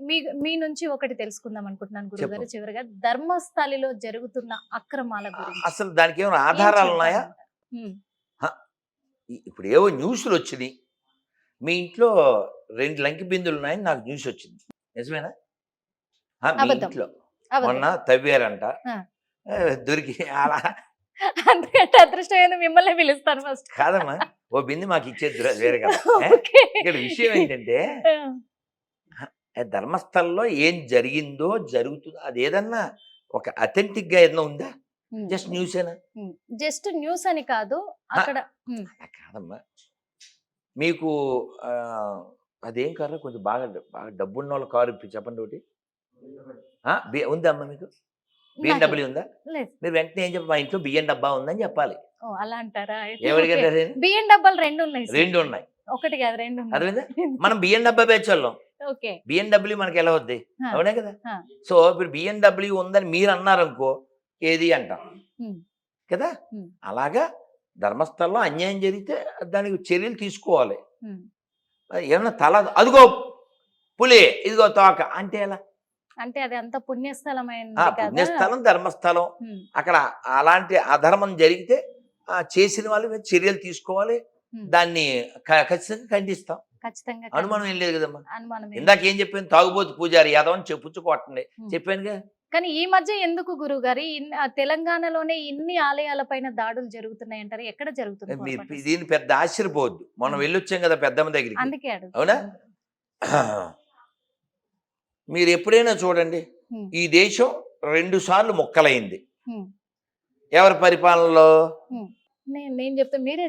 మీ మీ నుంచి ఒకటి తెలుసుకుందాం అనుకుంటున్నాను గురుగారు. చెప్పు. చివరిగా ధర్మస్థలిలో జరుగుతున్న అక్రమాల గురించి అసలు దానికి ఏమైనా ఏం ఆధారాలు ఉన్నాయా? చెప్తారంటారు? ఉమ్, ఇప్పుడు ఏవో న్యూస్లు వచ్చినాయి. మీ ఇంట్లో 2 లంకి బిందులు ఉన్నాయని నాకు న్యూస్ వచ్చింది. నిజమేనా? మీ అబద్ధం. ఇంట్లో అబద్ధం. మొన్న తవ్వారంట. ఆ. దొరికి అలా అందుకంటే అదృష్టం ఏందో మిమ్మల్ని పిలుస్తాను ఫస్ట్. కాదమ్మా, ఓ బింది మాకు ఇచ్చేది వేరే కదా. ఓకే. ఇక్కడ విషయం ఏంటంటే ధర్మస్థలంలో ఏం జరిగిందో జరుగుతుందో అది ఏదన్నా ఒక అథెంటిక్ గా ఏదైనా ఉందా? జస్ట్ న్యూసేనా? జస్ట్ న్యూస్ అని కాదు అక్కడ. అలా కాదమ్మా, మీకు అదేం కారు కొంచెం బాగా బాగా డబ్బున్న వాళ్ళ కారు చెప్పండి ఒకటి. ఉందా అమ్మా మీకు? బిఎండబ్ల్యూ ఉందా? లేదు. మీరు వెంటనే ఏం చెప్పి మా ఇంట్లో బియ్యం డబ్బా ఉందని చెప్పాలి. ఓ అలా అంటారా? ఎవరికంటే బియ్యం డబ్బాలు 2 ఉన్నాయి. 2 ఉన్నాయి. ఒకటి కాదు 2 ఉన్నాయి. అర్థమైందా? మనం బియ్యం డబ్బా పేర్చోళ్ళం. ఓకే. బిఎండబ్ల్యూ మనకి ఎలా వద్ది? అవునే కదా. సో ఇప్పుడు బిఎండబ్ల్యూ ఉందని మీరు అన్నారనుకో ఏది అంటాం కదా. అలాగా ధర్మస్థలంలో అన్యాయం జరిగితే దానికి చర్యలు తీసుకోవాలి. ఏమన్నా తల అదిగో పులి ఇదిగో తోక అంటే ఎలా? అంటే అది అంత పుణ్యస్థలమైంది పుణ్యస్థలం ధర్మస్థలం. అక్కడ అలాంటి అధర్మం జరిగితే చేసిన వాళ్ళు మీద చర్యలు తీసుకోవాలి. దాన్ని ఖచ్చితంగా ఖండిస్తాం. ఖచ్చితంగా అనుమానం ఏం లేదు కదమ్మా. అనుమానం. ఇందాక ఏం చెప్పాను? తాగుబోతు పూజారి యాదవ్ అని చెప్పుచ్చుకోవటండి చెప్పానుగా. కానీ ఈ మధ్య ఎందుకు గురువు గారు తెలంగాణలోనే ఇన్ని ఆలయాల పైన దాడులు జరుగుతున్నాయి అంటారు? ఎక్కడ జరుగుతుంది? దీన్ని పెద్ద ఆశ్చర్యపోవద్దు. మనం వెళ్ళొచ్చాం కదా పెద్దమ్మ దగ్గరికి. అందుకే అవునా? మీరు ఎప్పుడైనా చూడండి, ఈ దేశం 2 సార్లు ముక్కలైంది. ఎవరి పరిపాలనలో? నేను చెప్తా మీరే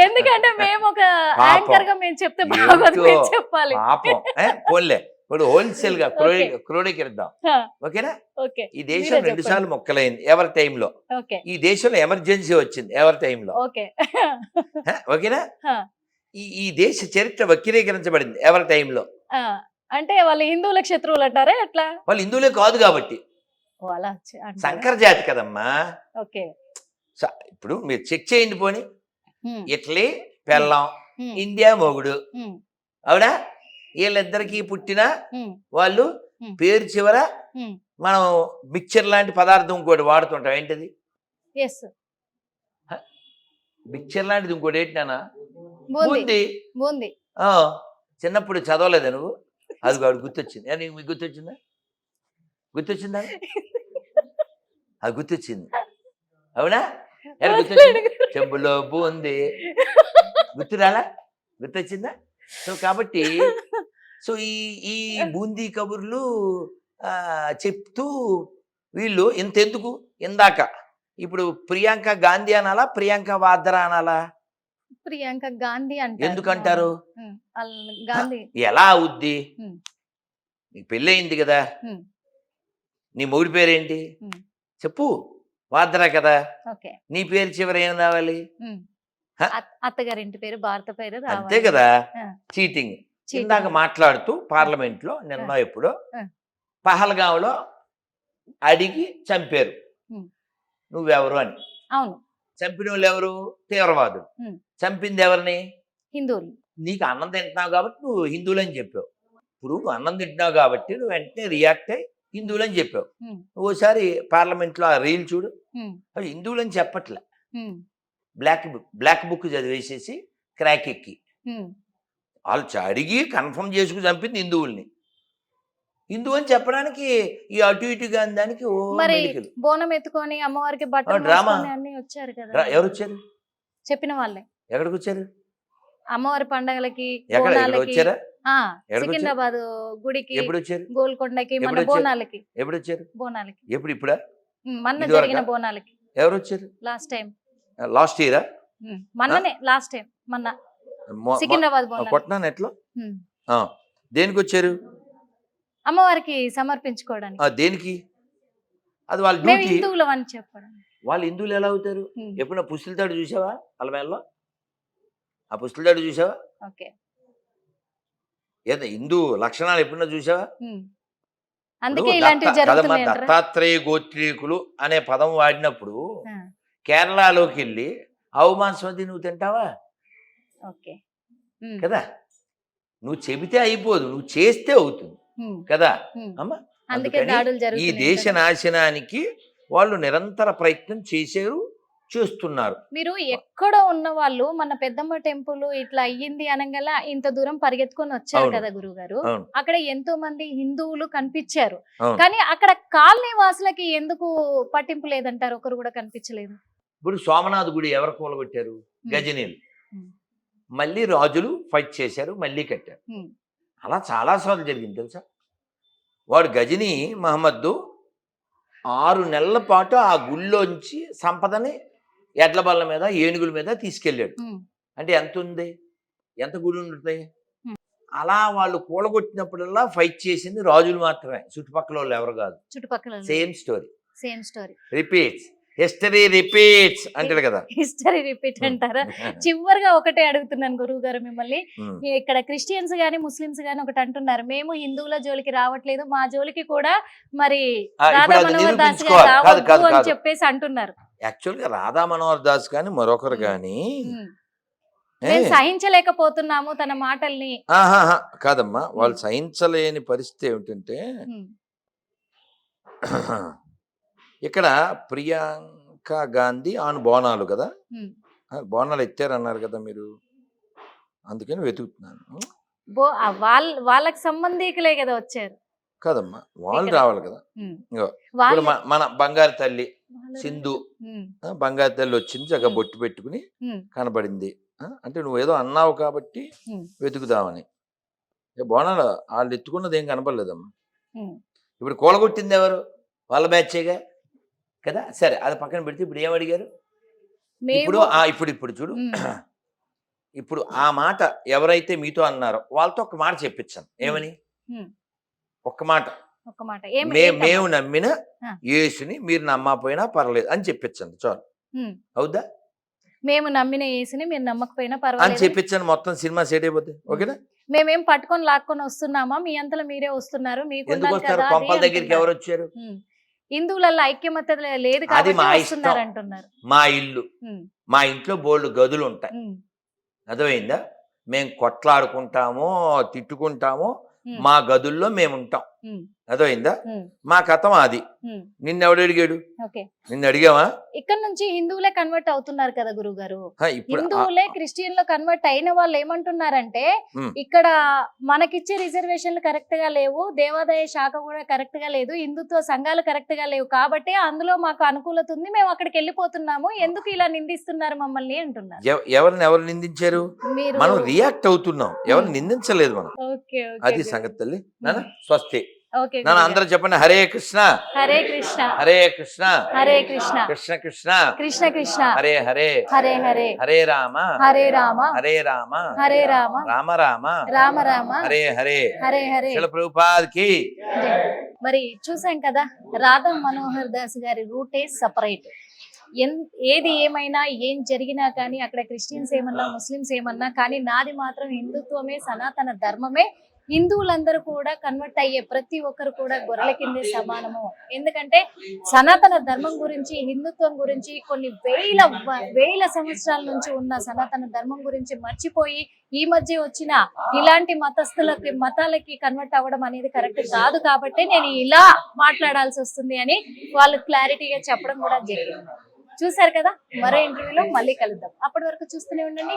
ఎందుకంటే మేము ఒక యాంకర్ గా మేము చెప్తే బాగోదు, చెప్పాలి. పాపం పోన్లే, ఇప్పుడు హోల్సేల్ గా క్రోడీకరిద్దాం. ఓకేనా? ఈ దేశం 2 సార్లు ముక్కలైంది ఎవరి టైంలో. ఈ దేశంలో ఎమర్జెన్సీ వచ్చింది ఎవరి టైంలో. ఓకేనా? ఈ దేశ చరిత్ర వక్రీకరించబడింది ఎవరి టైంలో. అంటే వాళ్ళు హిందువుల శత్రువులు అంటారా? ఎట్లా? వాళ్ళు హిందువులే కాదు కాబట్టి. సంకర జాతి కదమ్మా. ఇప్పుడు మీరు చెక్ చేయండి పోని. ఇటలీ పెళ్ళం, ఇండియా మొగుడు. అవునా? వీళ్ళిద్దరికి పుట్టిన వాళ్ళు పేరు చివర మనం మిక్చర్ లాంటి పదార్థం ఇంకోటి వాడుతుంటాం. ఏంటిది? మిక్చర్ లాంటిది ఇంకోటి ఏంటినా? బూంది. చిన్నప్పుడు చదవలేదా నువ్వు? అది వాడు గుర్తొచ్చింది. మీకు గుర్తొచ్చిందా? గుర్తొచ్చిందా? అది గుర్తొచ్చింది. అవునా? గుర్తొచ్చింది. చెంబులో బూంది గుర్తురాలా? గుర్తొచ్చిందా? సో కాబట్టి సో ఈ బూందీ కబుర్లు చెప్తూ వీళ్ళు ఇంతెందుకు ఇందాక ఇప్పుడు ప్రియాంక గాంధీ అనాలా ప్రియాంక వాద్రా అనాలా? ప్రియాంక గాంధీ అంటే ఎందుకంటారు? ఎలా అవుద్ది? నీకు పెళ్ళయింది కదా, నీ మొగుడి పేరేంటి చెప్పు? వాద్రా కదా. నీ పేరు చివర ఏం రావాలి? అత్తగారింటి పేరు, భారత పేరు. అంతే కదా. చీటింగ్. ఇందాక మాట్లాడుతూ పార్లమెంట్ లో నిన్న ఎప్పుడో పహల్గాంలో అడిగి చంపారు నువ్వెవరు అని. అవును. చంపిన వాళ్ళు ఎవరు? తీవ్రవాదులు. చంపింది ఎవరిని? హిందువులు. నీకు అన్నం తింటున్నావు కాబట్టి నువ్వు హిందువులు అని చెప్పావు. ఇప్పుడు నువ్వు అన్నం తింటున్నావు కాబట్టి నువ్వు వెంటనే రియాక్ట్ అయ్యి హిందువులు అని చెప్పావు. ఓసారి పార్లమెంట్ లో ఆ రీల్ చూడు, అవి హిందువులు అని చెప్పట్లే. బ్లాక్ బుక్ చదివేసేసి క్రాక్ ఎక్కి వాళ్ళు అడిగి కన్ఫర్మ్ చేసుకుని చంపింది హిందువుల్ని. హిందువు అని చెప్పడానికి ఈ అటు ఇటుగా దానికి బోనం ఎత్తుకొని అమ్మవారికి డ్రామా వచ్చారు కదా. ఎవరు వచ్చారు? చెప్పిన వాళ్ళే. ఎక్కడికి వచ్చారు? అమ్మవారి పండగలకి వచ్చారా? సికింద్రాబాద్ గుడికి, ఎప్పుడు వచ్చారు? గోల్కొండకి, మన బోనాలకి. ఎప్పుడు వచ్చారు? బోనాలకి. ఎప్పుడు? ఇప్పుడా? మొన్న జరిగిన బోనాలకి. ఎవరు వచ్చారు? Last time. లాస్ట్ ఇయరా? మొన్ననే లాస్ట్ టైం మొన్న సికింద్రాబాద్ కొట్టినాను ఎట్లా? దేనికి వచ్చారు? అమ్మవారికి సమర్పించుకోవడానికి. దేనికి? అది వాళ్ళ డ్యూటీ. హిందువులు అని చెప్పడం. వాళ్ళు హిందువులు ఎలా అవుతారు? ఎప్పుడన్నా పుస్తలతాడు చూసావా? అలమేల్లో ఆ పుస్తలతాడు చూసావా? ఏదో హిందూ లక్షణాలు ఎప్పుడన్నా చూసావా? అందుకే ఇలాంటివి జరుగుతున్నాయి. దత్తాత్రేయ గోత్రీకులు అనే పదం వాడినప్పుడు కేరళలోకి వెళ్ళి అవమానస్మతి నువ్వు తింటావా కదా? నువ్వు చెబితే అయిపోదు, నువ్వు చేస్తే అవుతుంది కదా అమ్మా. అందుకే అందుకని దాడులు ఈ జరుగుతున్నాయి దేశ అంటారు. నాశనానికి వాళ్ళు నిరంతర ప్రయత్నం చేస్తున్నారు. మీరు ఎక్కడో ఉన్న వాళ్ళు మన పెద్దమ్మ టెంపుల్ ఇట్లా అయ్యింది అనగల ఇంత దూరం పరిగెత్తుకొని వచ్చారు అవును. కదా గురుగారు. అవును. అక్కడ ఎంతో మంది హిందువులు కనిపించారు, అవును. కానీ అక్కడ కాలనీ వాసులకి ఎందుకు పట్టింపు లేదంటారు? ఒకరు కూడా కనిపించలేదు. ఇప్పుడు సోమనాథ్ గుడి ఎవరు కూలగొట్టారు? గజనీలు. ఉమ్. మళ్ళీ రాజులు ఫైట్ చేశారు, మళ్ళీ కట్టారు. ఉమ్. అలా చాలాసార్లు జరిగింది తెలుసా. వాడు గజనీ మహమ్మద్దు 6 నెలల పాటు ఆ గుళ్ళోంచి సంపదని ఎడ్ల బళ్ళ మీద ఏనుగుల మీద తీసుకెళ్ళాడు. ఉమ్. అంటే ఎంత ఉంది, ఎంత గుళ్ళు ఉంటాయి. ఉమ్. అలా వాళ్ళు కూలగొట్టినప్పుడల్లా ఫైట్ చేసింది రాజులు మాత్రమే, చుట్టుపక్కల వాళ్ళు ఎవరు కాదు. చుట్టుపక్కల same story repeats, history repeats అంటాడు కదా. హిస్టరీ రిపీట్ అంటారా? చివరిగా ఒకటే అడుగుతున్నాను గురువు గారు మిమ్మల్ని. ఇక్కడ క్రిస్టియన్స్ గాని ముస్లిమ్స్ గాని ఒకటి అంటున్నారు, మేము హిందువుల జోలికి రావట్లేదు, మా జోలికి కూడా మరి రాధా అది మనోహర్ దాస్ గారు నిరూపించుకోవాలి. కాదు, రావద్దు అని కాదు. చెప్పేసి అంటున్నారు. యాక్చువల్గా రాధా మనోహర్ దాస్ కానీ మరొకరు కానీ మేము సహించలేకపోతున్నాము తన మాటల్ని. కాదమ్మా, వాళ్ళు సహించలేని పరిస్థితి ఏమిటంటే ఇక్కడ ప్రియాంక గాంధీ ఆన్ బోనాలు కదా, బోనాలు ఎత్తారన్నారు కదా మీరు, అందుకని వెతుకుతున్నాను. వాళ్ళకి సంబంధికులే కదా వచ్చారు. కాదమ్మా, వాళ్ళు రావాలి కదా. ఇప్పుడు వాళ్ళు మన బంగారు తల్లి సింధు, బంగారు తల్లి వచ్చింది, చక్కగా బొట్టు పెట్టుకుని కనబడింది. అంటే నువ్వేదో అన్నావు కాబట్టి వెతుకుదామని. బోనాలు వాళ్ళు ఎత్తుకున్నది ఏం కనపడలేదమ్మా. ఇప్పుడు కూలగొట్టింది ఎవరు? వాళ్ళ బ్యాచేగా కదా. సరే, అది పక్కన పెడితే ఇప్పుడు ఏమడిగారు? ఇప్పుడు చూడు, ఇప్పుడు ఆ మాట ఎవరైతే మీతో అన్నారో వాళ్ళతో ఒక మాట చెప్పించాను. ఏమని? ఒక్క మాట, మేము నమ్మిన యేసుని మీరు నమ్మకపోయినా పర్లేదు అని చెప్పించండి చాలు. అవుదా? మేము నమ్మిన యేసుని మీరు నమ్మకపోయినా అని పర్వాలేదు చెప్పించాను. మొత్తం సినిమా సెట్ అయిపోతుంది. ఓకేనా? మేమేం పట్టుకొని లాక్కొని వస్తున్నామా? మీ అంతలో మీరే వస్తున్నారు, మీకు ఎందుకు వస్తారు? కొంపల దగ్గరికి ఎవరు వచ్చారు? హిందువులలో ఐక్యమత్య లేదు అది మా కాబట్టి ఇష్టం. వస్తున్నారు అంటున్నారు. మా ఇల్లు, మా ఇంట్లో బోల్డ్ గదులు ఉంటాయి. అర్థమైందా? మేము కొట్లాడుకుంటామో తిట్టుకుంటామో మా గదుల్లో మేము ఉంటాం. అర్థమైందా? మా కథం అది. నిన్నెవడు అడిగాడు? నిన్ను అడిగావా? ఇక్కడ నుంచి హిందువులే కన్వర్ట్ అవుతున్నారు కదా గురువు గారు. ఇప్పుడు హిందువులే క్రిస్టియన్ లో కన్వర్ట్ అయిన వాళ్ళు ఏమంటున్నారంటే, ఇక్కడ మనకిచ్చే రిజర్వేషన్లు కరెక్ట్ గా లేవు, దేవాదాయ శాఖ కూడా కరెక్ట్ గా లేదు, హిందుత్వ సంఘాలు కరెక్ట్ గా లేవు, కాబట్టి అందులో మాకు అనుకూలత ఉంది, మేము అక్కడికి వెళ్ళిపోతున్నాము, ఎందుకు ఇలా నిందిస్తున్నారు మమ్మల్ని అంటున్నారు. ఎవరు నిందించారు? మనం రియాక్ట్ అవుతున్నాం, ఎవరు నిందించలేదు మనం. అది సంగతి తల్లి. స్వస్తి. అందరూ చెప్పండి, హరే కృష్ణ హరే కృష్ణ హరే కృష్ణ హరే కృష్ణ కృష్ణ కృష్ణ కృష్ణ కృష్ణ హరే హరే హరే హరే హరే రామ హరే రామ హరే రామ హరే రామ రామ రామ రామ రామ హరే హరే హరే హరే. శిల ప్రభుపాద్కి. మరి చూసాం కదా, రాధా మనోహర్ దాస్ గారి రూటే సపరేట్. ఏది ఏమైనా ఏం జరిగినా కానీ, అక్కడ క్రిస్టియన్స్ ఏమన్నా ముస్లిమ్స్ ఏమన్నా కానీ, నాది మాత్రం హిందుత్వమే, సనాతన ధర్మమే. హిందువులందరూ కూడా కన్వర్ట్ అయ్యే ప్రతి ఒక్కరు కూడా గొర్రెల కిందే సమానము. ఎందుకంటే సనాతన ధర్మం గురించి, హిందుత్వం గురించి కొన్ని వేల సంవత్సరాల నుంచి ఉన్న సనాతన ధర్మం గురించి మర్చిపోయి ఈ మధ్య వచ్చిన ఇలాంటి మతాలకి కన్వర్ట్ అవ్వడం అనేది కరెక్ట్ కాదు, కాబట్టి నేను ఇలా మాట్లాడాల్సి వస్తుంది అని వాళ్ళు క్లారిటీగా చెప్పడం కూడా జరిగింది. చూసారు కదా, మరో ఇంటర్వ్యూలో మళ్ళీ కలుద్దాం. అప్పటి వరకు చూస్తూనే ఉండండి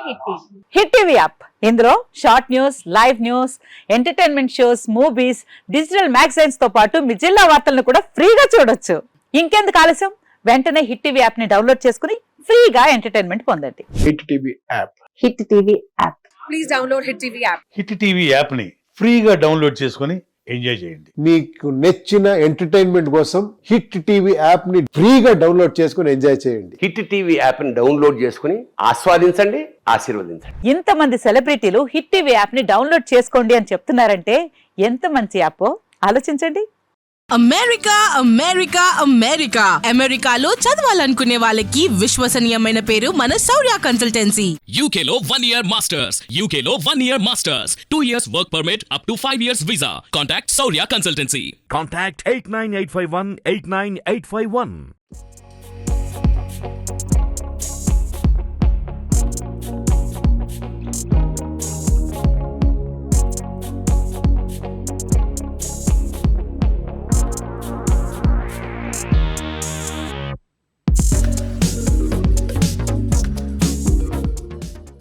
హిట్ టీవీ యాప్. ఇందులో short news, live news, entertainment shows, movies, digital magazines తో పాటు మీ జిల్లా వార్తలను కూడా ఫ్రీగా చూడొచ్చు. ఇంకెందుకు ఆలస్యం, వెంటనే హిట్ టీవీ యాప్ ని డౌన్లోడ్ చేసుకుని ఫ్రీగా ఎంటర్టైన్మెంట్ పొందండి. Hit TV app. Hit TV app. Please download hit TV app. Hit TV app ని ఫ్రీగా డౌన్లోడ్ చేసుకుని ఎంజాయ్ చేయండి. మీకు నచ్చిన ఎంటర్టైన్మెంట్ కోసం హిట్ టీవీ యాప్ ని ఫ్రీగా డౌన్లోడ్ చేసుకుని ఎంజాయ్ చేయండి. హిట్ టీవీ యాప్ ని డౌన్లోడ్ చేసుకుని ఆస్వాదించండి, ఆశీర్వదించండి. ఇంతమంది సెలబ్రిటీలు హిట్ టీవీ యాప్ ని డౌన్లోడ్ చేసుకోండి అని చెప్తున్నారంటే ఎంత మంచి యాప్ ఆలోచించండి. అమెరికా అమెరికా అమెరికా అమెరికాలో చదవాలనుకునే వాళ్ళకి విశ్వసనీయమైన పేరు మన శౌర్య కన్సల్టెన్సీ. UK లో 1 year masters. UK లో 1 year masters. 2 years work permit up to 5 years visa. Contact Saurya Consultancy. Contact 89851 89851.